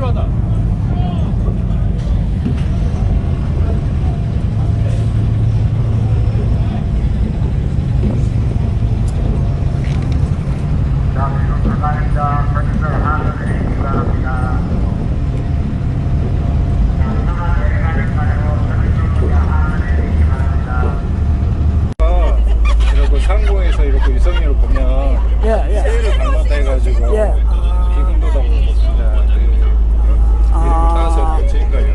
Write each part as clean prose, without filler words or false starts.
필요하다. 이렇게 상공에서 이렇게 유성이를 보면 새를 닮았다 해가지고 비금도라고 먹습니다. 이름을 따서 이렇게 지은 거예요.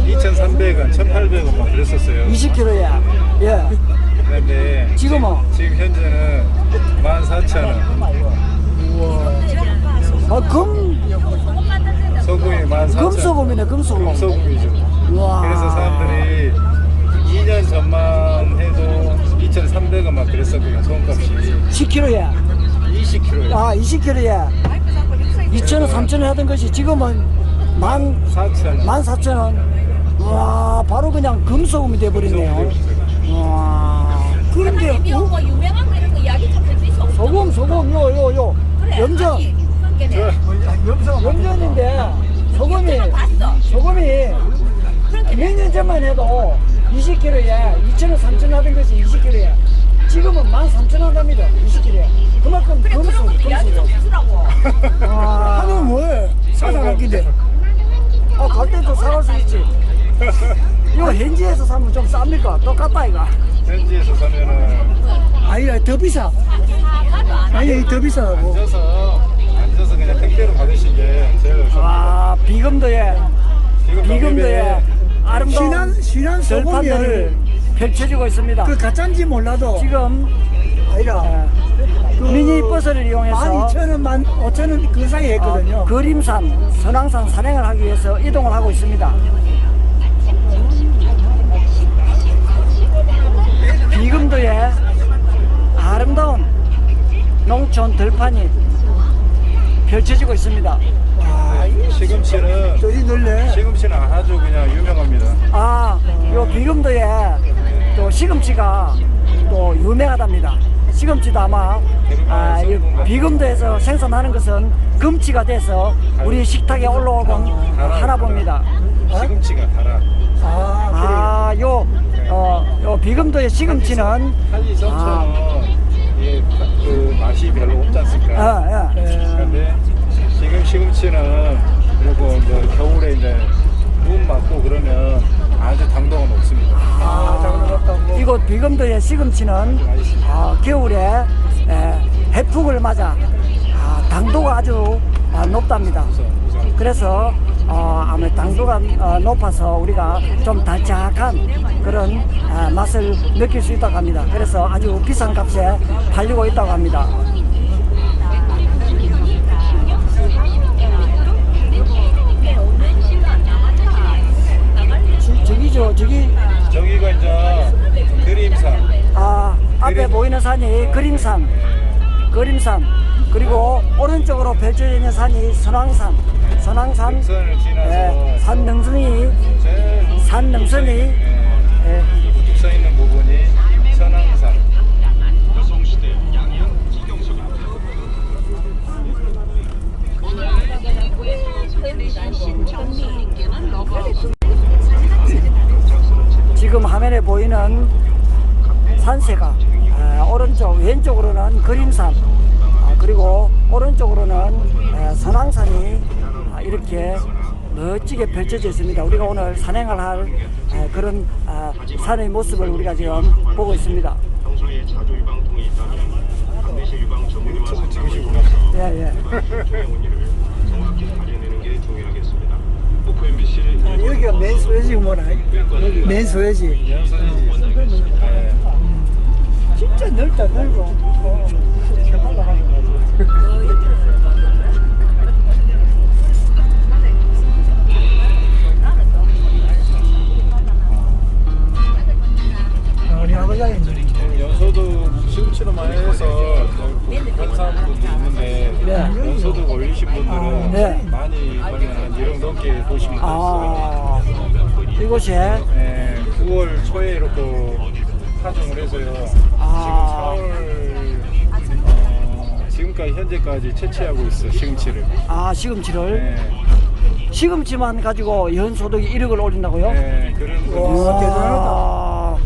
2,300원, 1,800원 막 그랬었어요. 20kg야. 그런데 지금은? 지금 현재는 14,000원. 소금이 14,000원. 금소금이네, 금소금. 금소금이죠. 우와. 그래서 사람들이 2년 전만 해도 2,300원 막 그랬었거든요. 소금값이 10kg야. 20kg예요. 아, 20kg야. 2,000원, 3,000원 하던 것이 지금은 14,000원. 14,000원. 와, 바로 그냥 금소금이 돼버리네요. 와. 그런데 뭐 유명한 거 이런 거 이야기 좀 해줄 수 없어? 소금, 요. 그래, 염전. 아니, 그러니까네. 염전인데 소금이 그러니까 몇 년 전만 해도 20kg에 2,000원, 3,000원 하던 것이 20kg에 지금은 13,000원 한답니다. 20kg에. 그만큼 그래 그런 금소금, 것도 이야기 좀 해주라고. 하면 뭘? 사다갈 긴데. 갈 때도 사갈 수 있지. 이거 현지에서 사면 좀 쌉니까? 똑같다 이거. 현지에서 사면은 아니야, 더 비싸. 아니, 더 비싸고. 앉아서 그냥 택배로 받으신 게 제일 와, 비금도에 아름다운 신한 들판들을 펼쳐지고 있습니다. 그 가짜인지 몰라도 지금 아니라 미니버스를 이용해서 12,000원, 15,000원 그 사이에 했거든요. 그림산, 선왕산 산행을 하기 위해서 이동을 하고 있습니다. 비금도에 아름다운 농촌 들판이 펼쳐지고 있습니다. 시금치는 저기 놀래. 시금치는 아주 그냥 유명합니다. 요 비금도에 또 시금치가 또 유명하답니다. 시금치도 아마 이 비금도에서 생산하는 것은 금치가 돼서 우리 식탁에 올라오곤 하나 봅니다. 시금치가 달아. 요 비금도의 시금치는 한리섬처럼 그 맛이 별로 없지 않습니까? 그런데 지금 시금치는 그리고 이제 겨울에 이제 눈 맞고 그러면 아주 당도가 높습니다. 이곳 비금도의 시금치는 겨울에 해풍을 맞아 당도가 아주 높답니다. 그래서 아마 당도가 높아서 우리가 좀 달짝한 그런 맛을 느낄 수 있다고 합니다. 그래서 아주 비싼 값에 팔리고 있다고 합니다. 저기가 이제 그림산. 앞에 보이는 산이 그림산. 그리고 오른쪽으로 펼쳐져 있는 산이 선왕산. 능선을 지나서 산능선이 우뚝 서 있는 부분이 선왕산. 지금 화면에 보이는 산세가 왼쪽으로는 그림산, 그리고 오른쪽으로는 선왕산이 이렇게 멋지게 펼쳐져 있습니다. 우리가 오늘 산행을 할 그런 산의 모습을 우리가 지금 보고 있습니다. 평소에 자주 유방통이 있다면 반드시 유방 전문의와 상담하시고 문의를 정확히 가려내는 게 중요하겠습니다. 오프 MBC 여기가 맨 소외지 뭐라. 맨 소외지. 진짜 넓다 넓어. 우리 아버지가 연소도 시금치로만 해서 감사한 분도 있는데 연소도 올리신 분들은 많이 거의 한 1억 넘게 보시면 있어요. 이곳에 9월 초에 이렇게 파종을 해서요. 지금 4월 우리가 현재까지 채취하고 있어 시금치를. 아, 시금치를. 네. 시금치만 가지고 연소득이 1억을 올린다고요? 네, 그런 거. 와,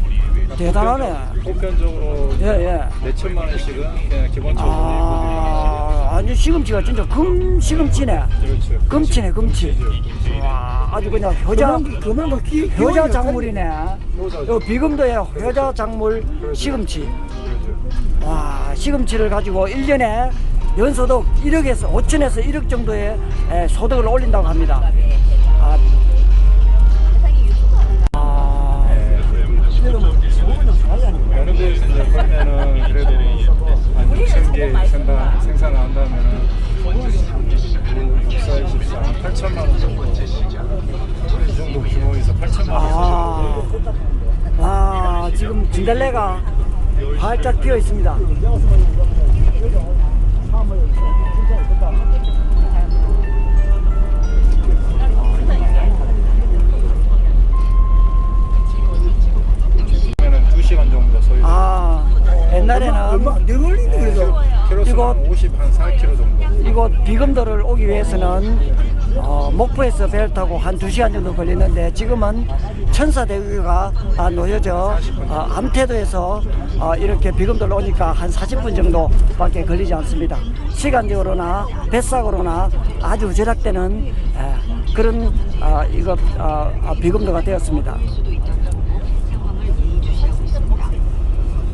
대단하네. 보편적으로 예, 예. 몇천만 원씩은 그냥 기본적으로 아, 아니 시금치가 진짜 시금치네. 그렇죠. 금치네, 금치. 와, 아주 그냥 효자 그만큼 효자 작물이네. 효자죠. 요 비금도에 효자 작물 시금치. 그렇죠. 와, 시금치를 가지고 1년에 연소득 1억에서 5천에서 1억 정도의 소득을 올린다고 합니다. 아, 여러 데에서 이제 보면은 그래도 한 6천 개 생산을 한다면은 64, 24, 8천만 원 정도. 이 정도 규모에서 8천만 원 정도. 아, 지금 진달래가 활짝 피어 있습니다. 그러면은 2시간 정도 소요. 아, 옛날에는 안 걸리네 그래도. 키로수는 50, 한 4kg 정도. 이곳 비금도를 오기 위해서는 목포에서 배를 타고 한 2시간 정도 걸리는데 지금은 천사대교가 놓여져 암태도에서 이렇게 비금도를 오니까 한 40분 정도밖에 걸리지 않습니다. 시간적으로나 뱃삭으로나 아주 절약되는 그런 비금도가 되었습니다.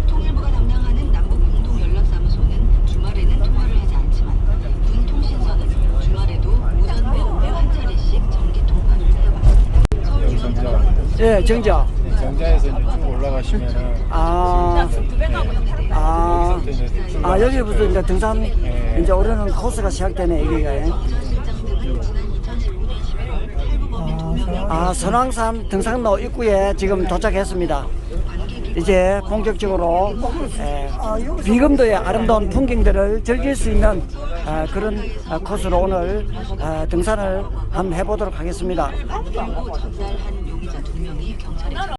통일부가 담당하는 남북 공동 연락사무소는 주말에는 통화를 하지 않지만 군 통신사는 주말에도 오전 오후 한 차례씩 정기 통화를 해왔습니다. 정자. 예, 정자. 정자에서 이제 쭉 올라가시면은 여기부터 이제 등산 이제 오르는 코스가 시작되네 여기가. 선왕산 등산로 입구에 지금 도착했습니다. 이제 본격적으로 비금도의 아름다운 풍경들을 즐길 수 있는 그런 코스로 오늘 등산을 한번 해보도록 하겠습니다. 전달한 용의자 2명이 경찰에